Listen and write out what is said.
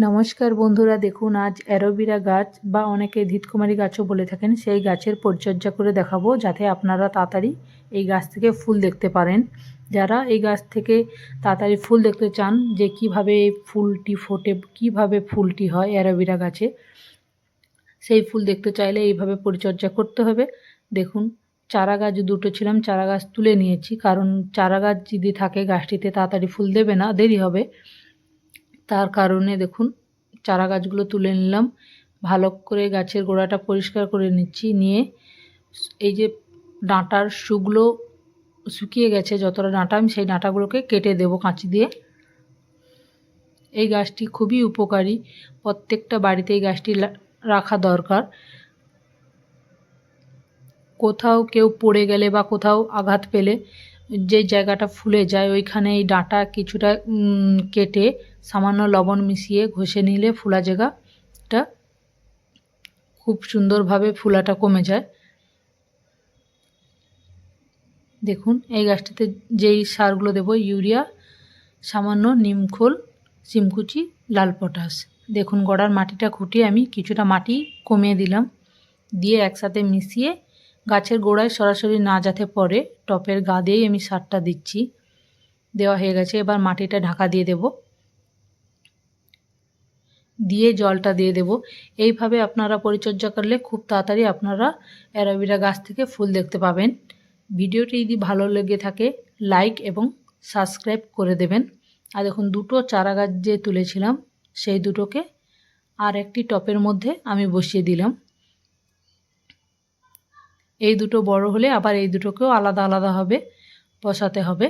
নমস্কার বন্ধুরা, দেখুন আজ অ্যালোভেরা গাছ বা অনেকে ঘৃতকুমারী গাছও বলে থাকেন, সেই গাছের পরিচর্যা করে দেখাবো যাতে আপনারা তাড়াতাড়ি এই গাছ থেকে ফুল দেখতে পারেন। যারা এই গাছ থেকে তাড়াতাড়ি ফুল দেখতে চান যে কিভাবে ফুলটি ফোটে, কিভাবে ফুলটি হয় অ্যালোভেরা গাছে, সেই ফুল দেখতে চাইলে এইভাবে পরিচর্যা করতে হবে। দেখুন চারা গাছ দুটো ছিলাম, চারা গাছ তুলে নিয়েছি, কারণ চারা গাছ যদি থাকে গাছটিতে তাড়াতাড়ি ফুল দেবে না, দেরি হবে। তার কারণে দেখুন চারা গাছগুলো তুলে নিলাম, ভালো করে গাছের গোড়াটা পরিষ্কার করে নিচ্ছি। নিয়ে এই যে ডাঁটার শুগুলো শুকিয়ে গেছে, যতটা ডাঁটা আমি সেই ডাঁটাগুলোকে কেটে দেবো কাঁচি দিয়ে। এই গাছটি খুবই উপকারী, প্রত্যেকটা বাড়িতে এই গাছটি রাখা দরকার। কোথাও কেউ পড়ে গেলে বা কোথাও আঘাত পেলে যে জায়গাটা ফুলে যায় ওইখানে এই ডাঁটা কিছুটা কেটে সামান্য লবণ মিশিয়ে ঘষে নিলে ফুলা জায়গাটা খুব সুন্দরভাবে ফুলাটা কমে যায়। দেখুন এই গাছটিতে যেই সারগুলো দেবো, ইউরিয়া, সামান্য নিমখোল, শিমকুচি, লাল পটাশ। দেখুন গোড়ার মাটিটা খুঁটিয়ে আমি কিছুটা মাটি কমিয়ে দিলাম, দিয়ে একসাথে মিশিয়ে গাছের গোড়ায় সরাসরি না যাতে পড়ে টপের গা দিয়েই আমি সারটা দিচ্ছি। দেওয়া হয়ে গেছে, এবার মাটিটা ঢাকা দিয়ে দেব, দিয়ে জলটা দিয়ে দেব। এইভাবে আপনারা পরিচর্যা করলে খুব তাড়াতাড়ি আপনারা অ্যালোভেরা গাছ থেকে ফুল দেখতে পাবেন। ভিডিওটি যদি ভালো লেগে থাকে লাইক এবং সাবস্ক্রাইব করে দেবেন। আর দেখুন দুটো চারা গাছ যে তুলেছিলাম সেই দুটোকে আর একটি টপের মধ্যে আমি বসিয়ে দিলাম। এই দুটো বড় হলে আবার এই দুটোকেও আলাদা আলাদাভাবে বসাতে হবে।